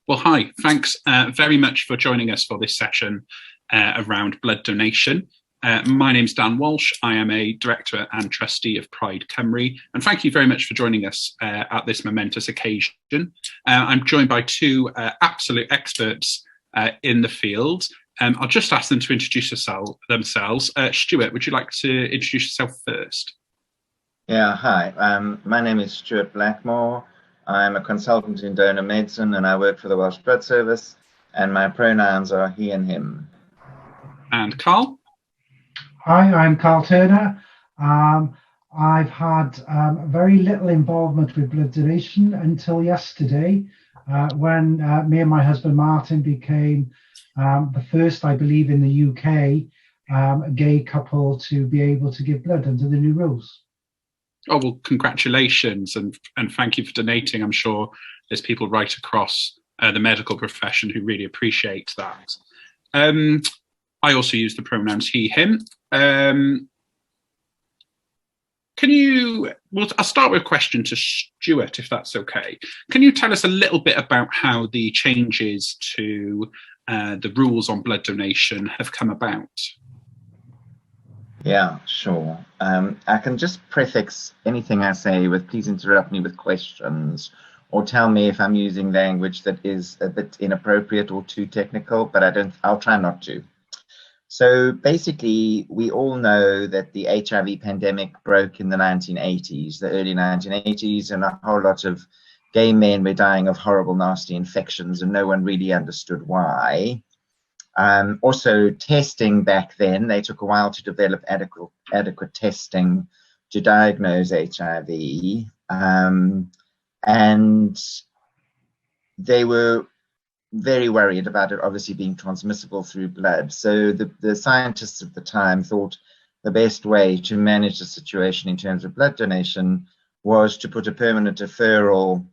Well, hi, thanks very much for joining us for this session around blood donation. My name's Dan Walsh. I am a Director and Trustee of Pride Cymru, and thank you very much for joining us at this momentous occasion. I'm joined by two absolute experts in the field. I'll just ask them to introduce themselves. Stuart, would you like to introduce yourself first? Yeah, hi. My name is Stuart Blackmore. I'm a consultant in donor medicine and I work for the Welsh Blood Service, and my pronouns are he and him. And Carl? Hi, I'm Carl Turner. I've had very little involvement with blood donation until yesterday when me and my husband Martin became the first, I believe, in the UK gay couple to be able to give blood under the new rules. Oh, well, congratulations and thank you for donating. I'm sure there's people right across the medical profession who really appreciate that. I also use the pronouns he, him. I'll start with a question to Stuart, if that's okay. Can you tell us a little bit about how the changes to the rules on blood donation have come about? Yeah, sure. I can just prefix anything I say with please interrupt me with questions or tell me if I'm using language that is a bit inappropriate or too technical, but I'll try not to. So basically, we all know that the HIV pandemic broke in the 1980s, the early 1980s, and a whole lot of gay men were dying of horrible, nasty infections, and no one really understood why. Also, testing back then, they took a while to develop adequate testing to diagnose HIV, and they were very worried about it obviously being transmissible through blood. So the scientists at the time thought the best way to manage the situation in terms of blood donation was to put a permanent deferral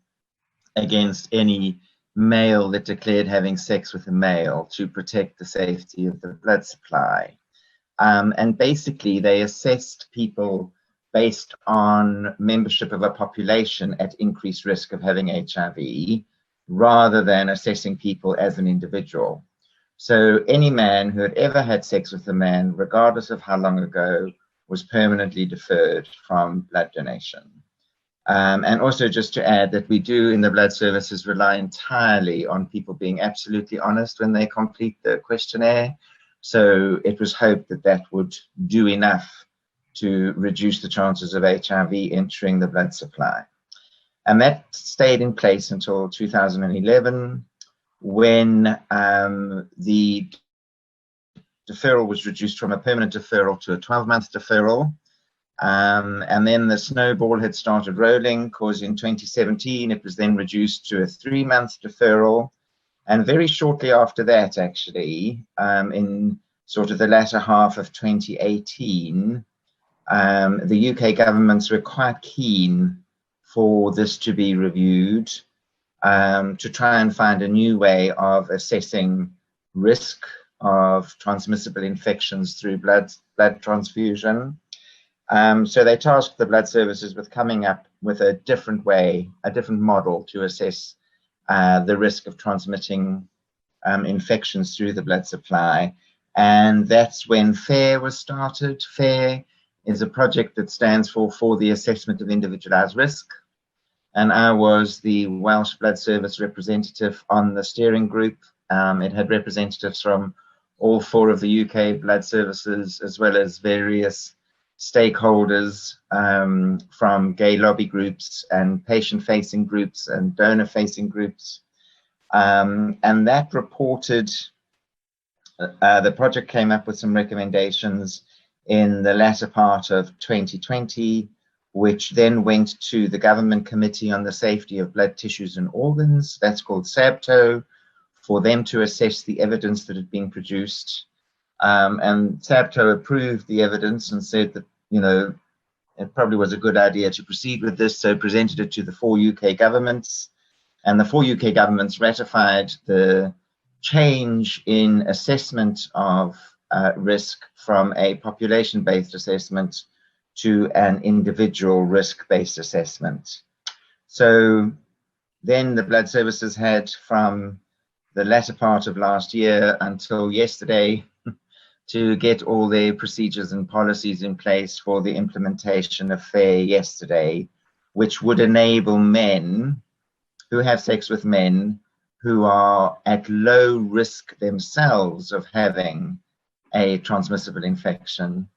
against any male that declared having sex with a male to protect the safety of the blood supply. And basically they assessed people based on membership of a population at increased risk of having HIV rather than assessing people as an individual. So any man who had ever had sex with a man, regardless of how long ago, was permanently deferred from blood donation. And also just to add that we do in the blood services rely entirely on people being absolutely honest when they complete the questionnaire. So it was hoped that that would do enough to reduce the chances of HIV entering the blood supply. And that stayed in place until 2011 when the deferral was reduced from a permanent deferral to a 12-month deferral. And then the snowball had started rolling, because in 2017 it was then reduced to a 3-month deferral. And very shortly after that, actually, in sort of the latter half of 2018, the UK governments were quite keen for this to be reviewed, to try and find a new way of assessing risk of transmissible infections through blood transfusion. So they tasked the blood services with coming up with a different way, a different model to assess the risk of transmitting infections through the blood supply. And that's when FAIR was started. FAIR is a project that stands for the Assessment of Individualised Risk. And I was the Welsh Blood Service representative on the steering group. It had representatives from all 4 of the UK blood services, as well as various stakeholders from gay lobby groups and patient-facing groups and donor-facing groups. And that reported, the project came up with some recommendations in the latter part of 2020, which then went to the Government Committee on the Safety of Blood Tissues and Organs, that's called SABTO, for them to assess the evidence that had been produced. And SABTO approved the evidence and said that, you know, it probably was a good idea to proceed with this, so presented it to the 4 UK governments, and the 4 UK governments ratified the change in assessment of risk from a population-based assessment to an individual risk-based assessment. So then the blood services had from the latter part of last year until yesterday to get all their procedures and policies in place for the implementation of FAIR yesterday, which would enable men who have sex with men who are at low risk themselves of having a transmissible infection,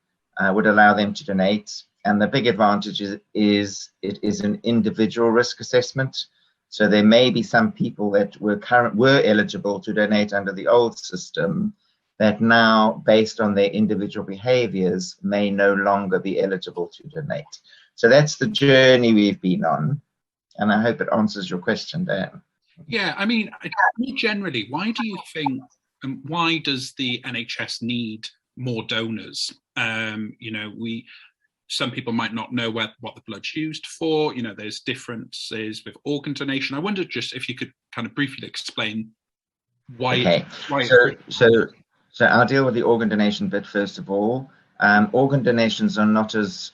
would allow them to donate. And the big advantage is it is an individual risk assessment. So there may be some people that were eligible to donate under the old system that now, based on their individual behaviors, may no longer be eligible to donate. So that's the journey we've been on. And I hope it answers your question, Dan. Yeah, I mean, generally, why do you think, and why does the NHS need more donors? You know, some people might not know what the blood's used for. You know, there's differences with organ donation. I wonder just if you could kind of briefly explain why. Okay. So I'll deal with the organ donation bit first of all. Organ donations are not as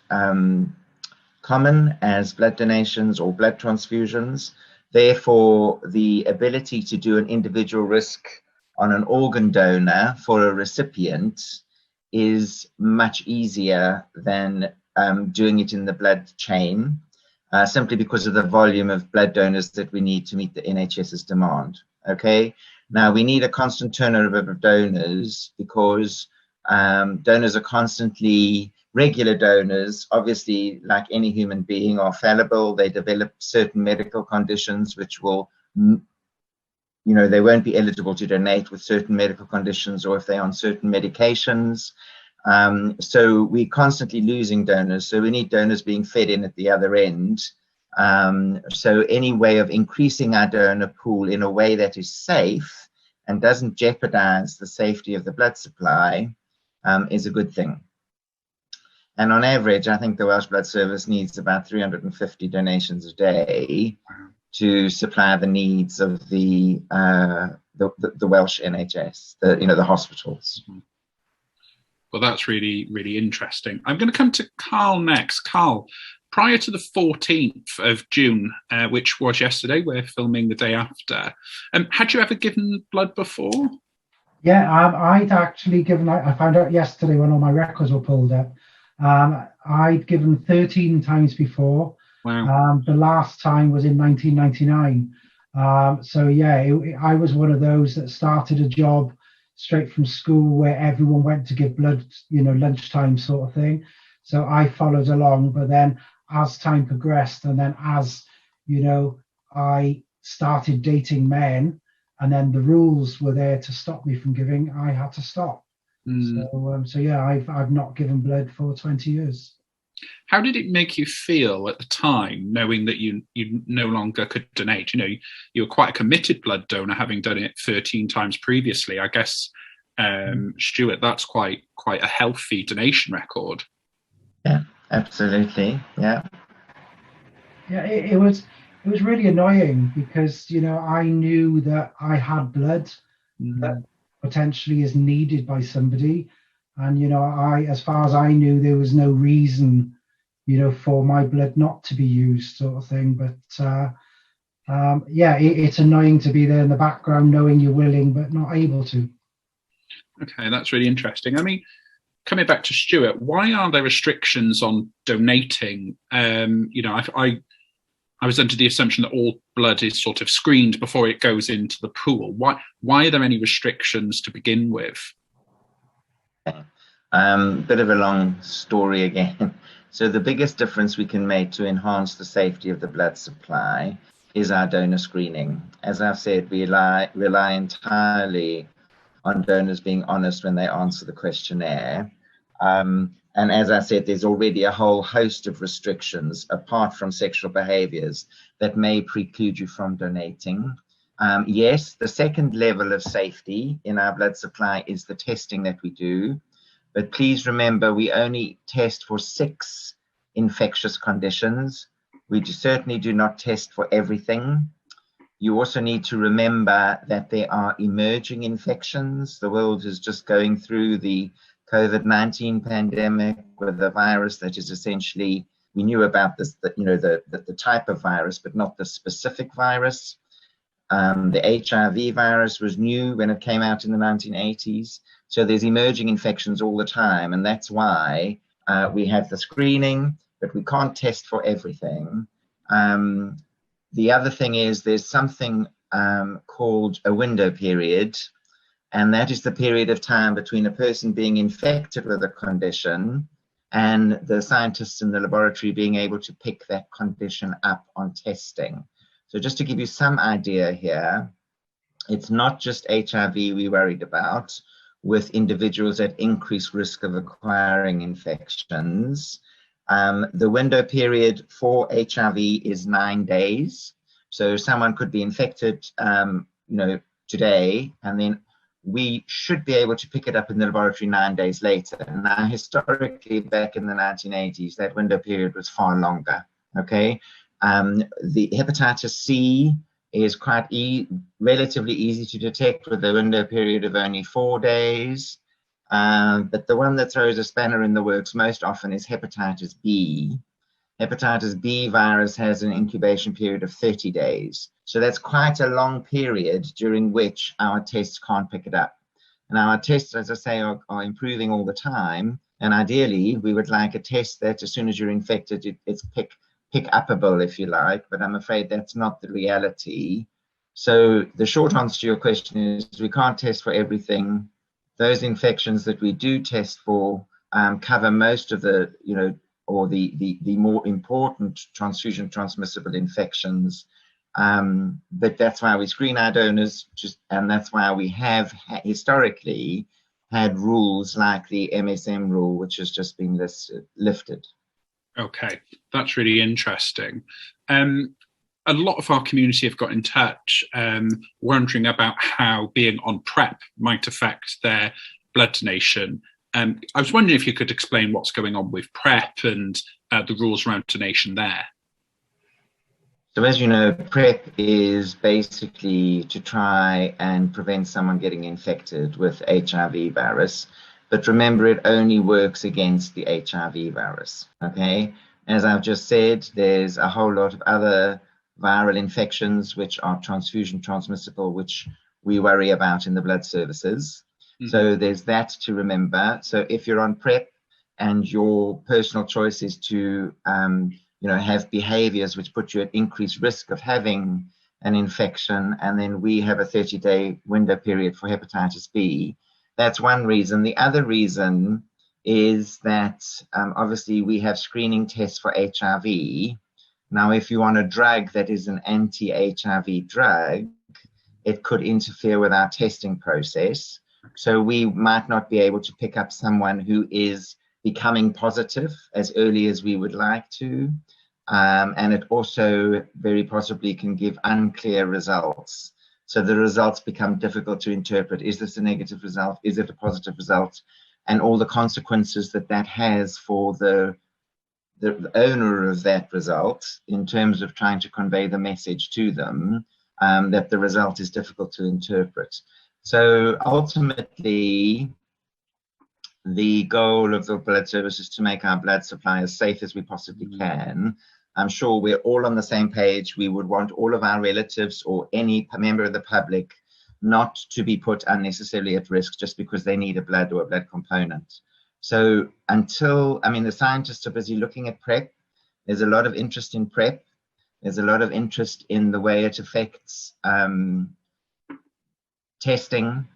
common as blood donations or blood transfusions. Therefore, the ability to do an individual risk on an organ donor for a recipient is much easier than doing it in the blood chain, simply because of the volume of blood donors that we need to meet the NHS's demand. Okay, now we need a constant turnover of donors because donors are constantly, regular donors, obviously, like any human being, are fallible. They develop certain medical conditions which will, you know, they won't be eligible to donate with certain medical conditions or if they're on certain medications. So we're constantly losing donors. So we need donors being fed in at the other end. So any way of increasing our donor pool in a way that is safe and doesn't jeopardize the safety of the blood supply is a good thing. And on average, I think the Welsh Blood Service needs about 350 donations a day to supply the needs of the Welsh NHS, the hospitals. Well, that's really, really interesting. I'm going to come to Carl next. Carl, prior to the 14th of June, which was yesterday, we're filming the day after, had you ever given blood before? Yeah, I'd actually given, I found out yesterday when all my records were pulled up, I'd given 13 times before. Wow. The last time was in 1999. So yeah, I was one of those that started a job straight from school where everyone went to give blood, lunchtime sort of thing. So I followed along, but then as time progressed and then as, I started dating men and then the rules were there to stop me from giving, I had to stop. So yeah, I've not given blood for 20 years. How did it make you feel at the time, knowing that you no longer could donate? You were quite a committed blood donor, having done it 13 times previously. I guess, Stuart, that's quite a healthy donation record. Yeah, absolutely. Yeah. Yeah, it was really annoying because I knew that I had blood that potentially is needed by somebody, and as far as I knew, there was no reason for my blood not to be used, sort of thing. But yeah, it's annoying to be there in the background knowing you're willing but not able to. Okay, that's really interesting. I mean, coming back to Stuart, why are there restrictions on donating? I was under the assumption that all blood is sort of screened before it goes into the pool. Why are there any restrictions to begin with? Bit of a long story again. So the biggest difference we can make to enhance the safety of the blood supply is our donor screening. As I've said, we rely entirely on donors being honest when they answer the questionnaire. And as I said, there's already a whole host of restrictions apart from sexual behaviors that may preclude you from donating. Yes, the second level of safety in our blood supply is the testing that we do. But please remember, we only test for 6 infectious conditions. We certainly do not test for everything. You also need to remember that there are emerging infections. The world is just going through the COVID-19 pandemic with a virus that is essentially, we knew about this, the type of virus, but not the specific virus. The HIV virus was new when it came out in the 1980s. So there's emerging infections all the time. And that's why we have the screening, but we can't test for everything. The other thing is there's something called a window period. And that is the period of time between a person being infected with a condition and the scientists in the laboratory being able to pick that condition up on testing. So just to give you some idea here, it's not just HIV we're worried about with individuals at increased risk of acquiring infections. The window period for HIV is 9 days. So someone could be infected, today, and then we should be able to pick it up in the laboratory 9 days later. Now, historically, back in the 1980s, that window period was far longer, okay? The hepatitis C is quite relatively easy to detect with a window period of only 4 days. But the one that throws a spanner in the works most often is hepatitis B. Hepatitis B virus has an incubation period of 30 days. So that's quite a long period during which our tests can't pick it up. And our tests, as I say, are improving all the time. And ideally, we would like a test that as soon as you're infected, it's pick-upable, if you like. But I'm afraid that's not the reality. So the short answer to your question is we can't test for everything. Those infections that we do test for cover most of the, or the more important transfusion transmissible infections. But that's why we screen our donors, and that's why we have historically had rules like the MSM rule, which has just been lifted. Okay, that's really interesting. A lot of our community have got in touch wondering about how being on PrEP might affect their blood donation. I was wondering if you could explain what's going on with PrEP and the rules around donation there. So as you know, PrEP is basically to try and prevent someone getting infected with HIV virus. But remember, it only works against the HIV virus, okay? As I've just said, there's a whole lot of other viral infections which are transfusion transmissible, which we worry about in the blood services. Mm-hmm. So there's that to remember. So if you're on PrEP and your personal choice is to have behaviors which put you at increased risk of having an infection, and then we have a 30-day window period for hepatitis B, that's one reason. The other reason is that obviously we have screening tests for HIV. Now, if you want a drug that is an anti-HIV drug, it could interfere with our testing process. So we might not be able to pick up someone who is becoming positive as early as we would like to. And it also very possibly can give unclear results. So the results become difficult to interpret. Is this a negative result? Is it a positive result? And all the consequences that has for the owner of that result in terms of trying to convey the message to them, that the result is difficult to interpret. So ultimately, the goal of the blood service is to make our blood supply as safe as we possibly can. I'm sure we're all on the same page. We would want all of our relatives or any member of the public not to be put unnecessarily at risk just because they need a blood or a blood component. So the scientists are busy looking at PrEP. There's a lot of interest in PrEP. There's a lot of interest in the way it affects testing.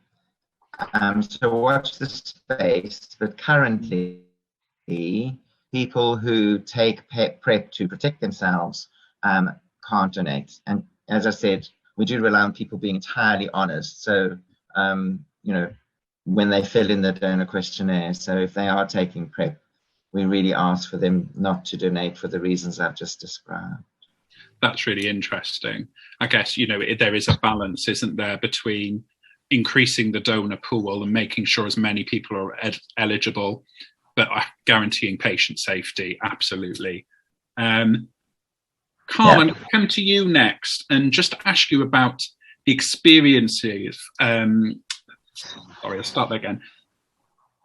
So watch the space, but currently people who take PrEP to protect themselves can't donate. And as I said, we do rely on people being entirely honest. So, when they fill in the donor questionnaire, so if they are taking PrEP, we really ask for them not to donate for the reasons I've just described. That's really interesting. I guess, there is a balance, isn't there, between increasing the donor pool and making sure as many people are eligible, but guaranteeing patient safety, absolutely. Carl, I'm going to come to you next and just ask you about the experiences. Sorry, I'll start that again.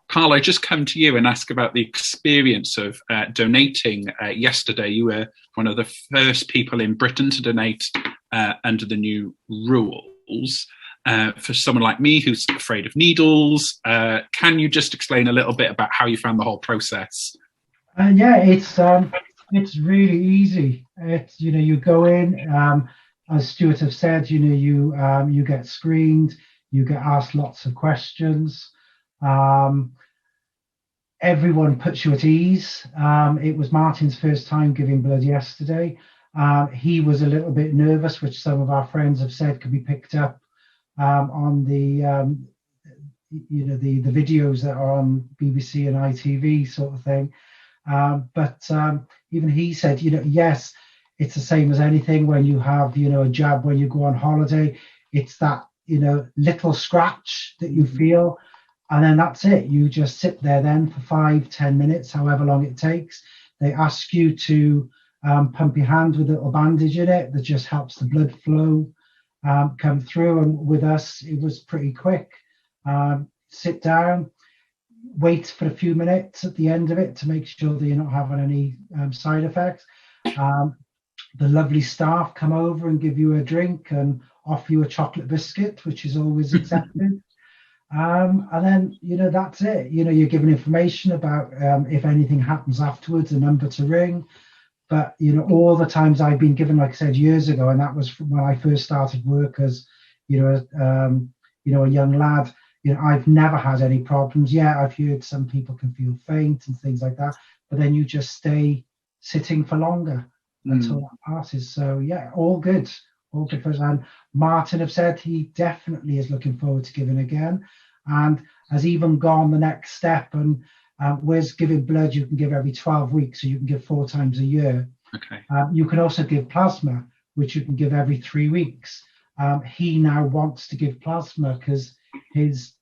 Carl, I just come to you and ask about the experience of donating yesterday. You were one of the first people in Britain to donate under the new rules. For someone like me who's afraid of needles, can you just explain a little bit about how you found the whole process? Yeah, it's really easy. It's, you go in, as Stuart have said, you get screened, you get asked lots of questions. Everyone puts you at ease. It was Martin's first time giving blood yesterday. He was a little bit nervous, which some of our friends have said could be picked up on the the videos that are on BBC and ITV sort of thing. But even he said, yes, it's the same as anything when you have, a jab when you go on holiday. It's that, little scratch that you feel, and then that's it. You just sit there then for 5-10 minutes, however long it takes. They ask you to pump your hand with a little bandage in it that just helps the blood flow come through. And with us, it was pretty quick. Sit down, wait for a few minutes at the end of it to make sure that you're not having any side effects. The lovely staff come over and give you a drink and offer you a chocolate biscuit, which is always accepted. And then, that's it. You're given information about if anything happens afterwards, a number to ring. But, all the times I've been given, like I said, years ago, and that was from when I first started work as, a young lad, I've never had any problems. Yeah, I've heard some people can feel faint and things like that, but then you just stay sitting for longer until that passes. So yeah, all good for us. And Martin have said he definitely is looking forward to giving again, and has even gone the next step. And whereas giving blood you can give every 12 weeks, so you can give 4 times a year. Okay. You can also give plasma, which you can give every 3 weeks. He now wants to give plasma because his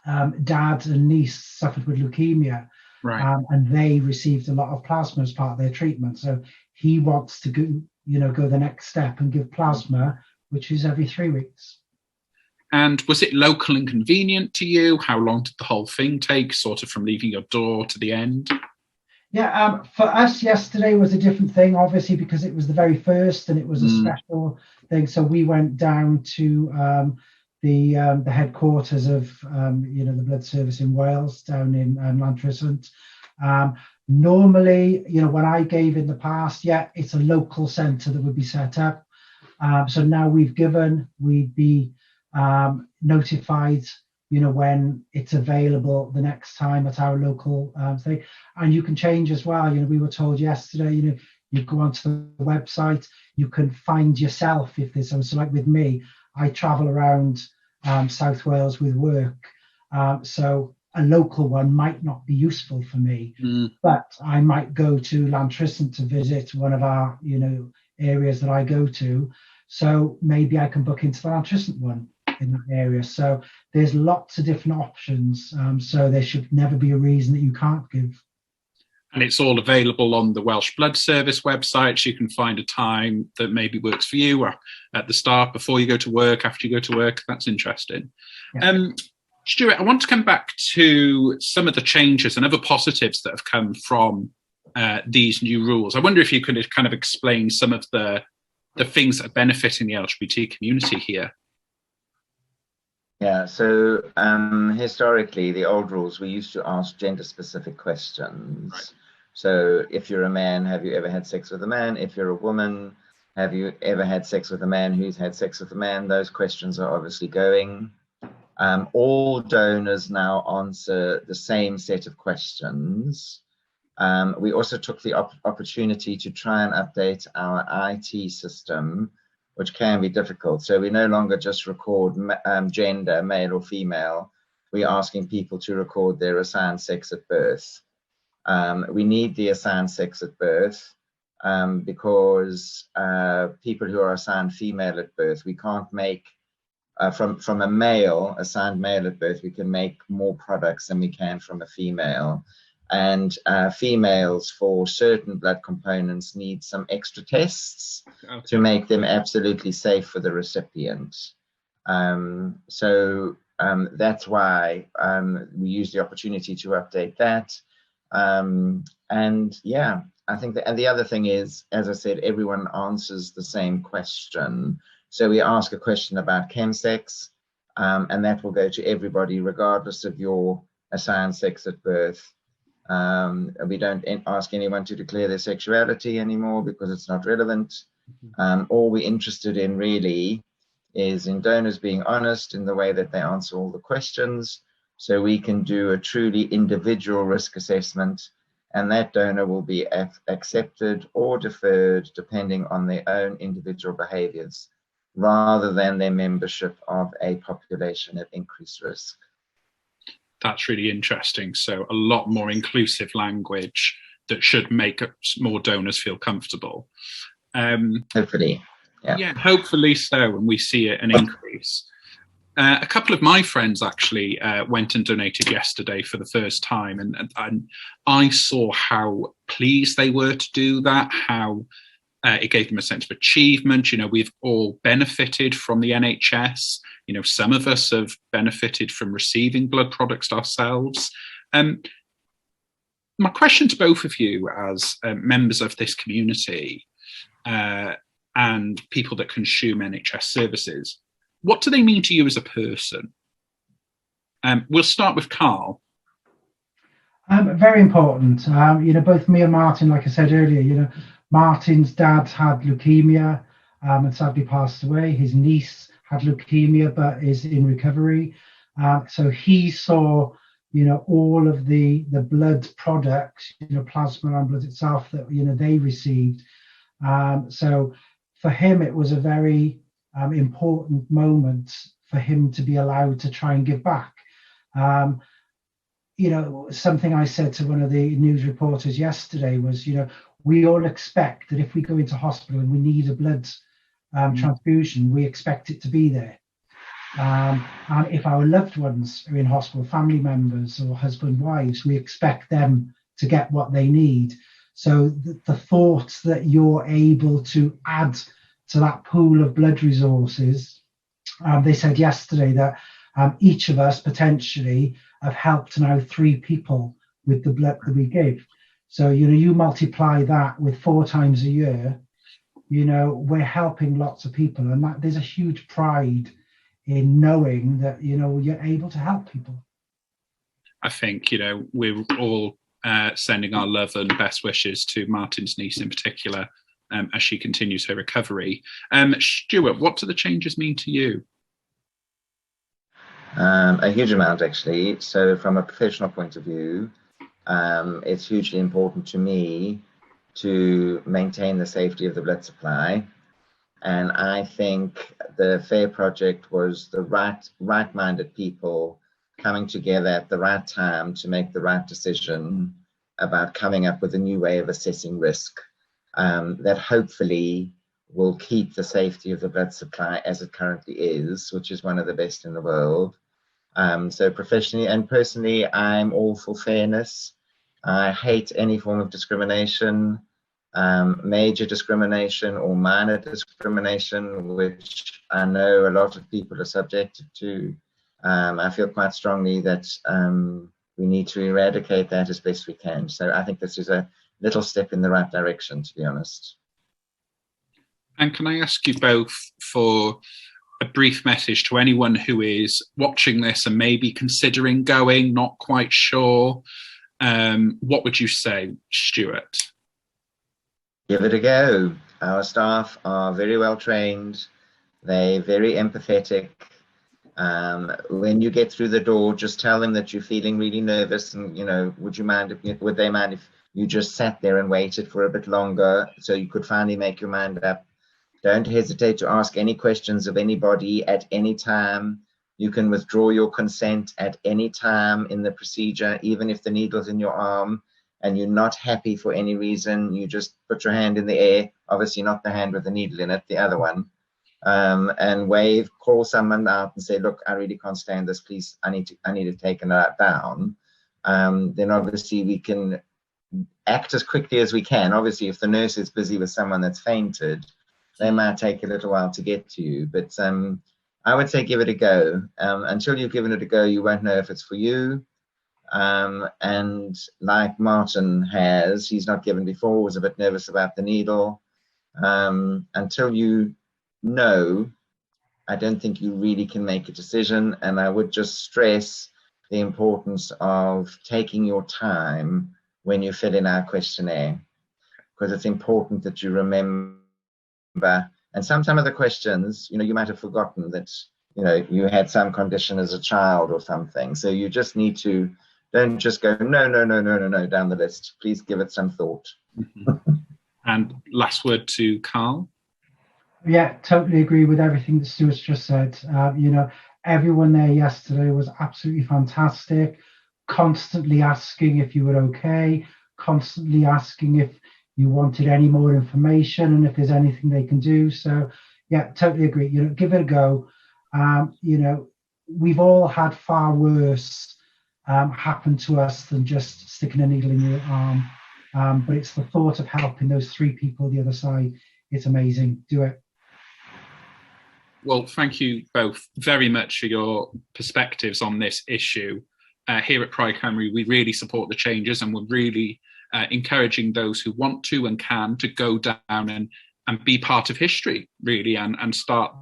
dad and niece suffered with leukemia, right. And they received a lot of plasma as part of their treatment. So he wants to go the next step and give plasma, which is every 3 weeks. And was it local and convenient to you? How long did the whole thing take, sort of from leaving your door to the end? Yeah, for us, yesterday was a different thing, obviously, because it was the very first and it was a special thing. So we went down to the headquarters of the blood service in Wales, down in Llantrisant. Normally, when I gave in the past, it's a local centre that would be set up. So now we'd be notified, when it's available the next time at our local thing. And you can change as well. We were told yesterday, you go onto the website, you can find yourself if there's something. So like with me, I travel around South Wales with work. So a local one might not be useful for me, but I might go to Llantrisant to visit one of our, areas that I go to. So maybe I can book into the Llantrisant one in that area. So there's lots of different options. So there should never be a reason that you can't give. And it's all available on the Welsh Blood Service website. So you can find a time that maybe works for you, or at the start, before you go to work, after you go to work. That's interesting. Yeah. Stuart, I want to come back to some of the changes and other positives that have come from these new rules. I wonder if you could kind of explain some of the things that are benefiting the LGBT community here. Yeah, so historically, the old rules, we used to ask gender-specific questions. Right. So if you're a man, have you ever had sex with a man? If you're a woman, have you ever had sex with a man who's had sex with a man? Those questions are obviously going. All donors now answer the same set of questions. We also took the opportunity to try and update our IT system, which can be difficult. So we no longer just record gender, male or female. We're asking people to record their assigned sex at birth. We need the assigned sex at birth because people who are assigned female at birth, we can't make, from a male, assigned male at birth, we can make more products than we can from a female. And females for certain blood components need some extra tests to make them absolutely safe for the recipient. So that's why we use the opportunity to update that. And yeah, I think that, and the other thing is, as I said, everyone answers the same question. So we ask a question about chemsex, and that will go to everybody regardless of your assigned sex at birth. We don't ask anyone to declare their sexuality anymore because it's not relevant. All we're interested in really is in donors being honest in the way that they answer all the questions, so we can do a truly individual risk assessment, and that donor will be accepted or deferred depending on their own individual behaviors, rather than their membership of a population at increased risk. That's really interesting. So a lot more inclusive language that should make more donors feel comfortable. Hopefully. Yeah, hopefully so, and we see an increase. A couple of my friends actually went and donated yesterday for the first time, and I saw how pleased they were to do that, how it gave them a sense of achievement. You know, we've all benefited from the NHS. You know, some of us have benefited from receiving blood products ourselves. My question to both of you as members of this community and people that consume NHS services, what do they mean to you as a person? We'll start with Carl. Very important. You know, both me and Martin, like I said earlier, you know, Martin's dad had leukemia and sadly passed away. His niece had leukemia but is in recovery. So he saw, you know, all of the blood products, you know, plasma and blood itself that, you know, they received. So for him, it was a very important moment for him to be allowed to try and give back. You know, something I said to one of the news reporters yesterday was, you know, we all expect that if we go into hospital and we need a blood transfusion, we expect it to be there. And if our loved ones are in hospital, family members or husband, wives, we expect them to get what they need. So the thought that you're able to add to that pool of blood resources, they said yesterday that each of us potentially have helped now 3 people with the blood that we give. So, you know, you multiply that with 4 times a year, you know, we're helping lots of people, and that there's a huge pride in knowing that, you know, you're able to help people. I think, you know, we're all sending our love and best wishes to Martin's niece in particular as she continues her recovery. Stuart, what do the changes mean to you? A huge amount, actually. So from a professional point of view, it's hugely important to me to maintain the safety of the blood supply. And I think the FAIR project was the right-minded people coming together at the right time to make the right decision about coming up with a new way of assessing risk that hopefully will keep the safety of the blood supply as it currently is, which is one of the best in the world. So professionally and personally, I'm all for fairness. I hate any form of discrimination, major discrimination or minor discrimination, which I know a lot of people are subjected to. I feel quite strongly that we need to eradicate that as best we can. So I think this is a little step in the right direction, to be honest. And can I ask you both for a brief message to anyone who is watching this and maybe considering going, not quite sure? What would you say, Stuart? Give it a go. Our staff are very well trained. They're very empathetic. When you get through the door, just tell them that you're feeling really nervous, and, you know, would they mind if you just sat there and waited for a bit longer so you could finally make your mind up? Don't hesitate to ask any questions of anybody at any time. You can withdraw your consent at any time in the procedure, even if the needle's in your arm and you're not happy for any reason. You just put your hand in the air, obviously not the hand with the needle in it, the other one, and wave, call someone out and say, look, I really can't stand this, please, I need to take it down. Then obviously we can act as quickly as we can. Obviously, if the nurse is busy with someone that's fainted, they might take a little while to get to you, but I would say give it a go. Until you've given it a go, you won't know if it's for you. And like Martin has, he's not given before, was a bit nervous about the needle. Until you know I don't think you really can make a decision. And I would just stress the importance of taking your time when you fill in our questionnaire, because it's important that you remember. And some of the questions, you know, you might have forgotten that, you know, you had some condition as a child or something. So you just need to, don't just go, no, down the list. Please give it some thought. And last word to Carl. Yeah, totally agree with everything that Stuart's just said. You know, everyone there yesterday was absolutely fantastic, constantly asking if you were okay, constantly asking if you wanted any more information and if there's anything they can do. So yeah, totally agree. You know, give it a go. You know, we've all had far worse happen to us than just sticking a needle in your arm. But it's the thought of helping those 3 people the other side. It's amazing. Do it. Well, thank you both very much for your perspectives on this issue. Here at Pride Cymru, we really support the changes, and we're really encouraging those who want to and can to go down and be part of history, really, and start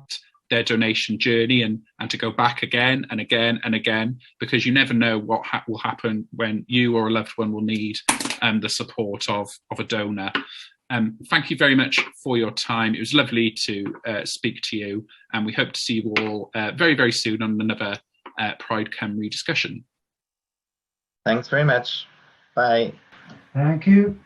their donation journey and to go back again and again and again, because you never know what will happen when you or a loved one will need the support of a donor. Thank you very much for your time. It was lovely to speak to you, and we hope to see you all very, very soon on another Pride Cymru discussion. Thanks very much. Bye. Thank you.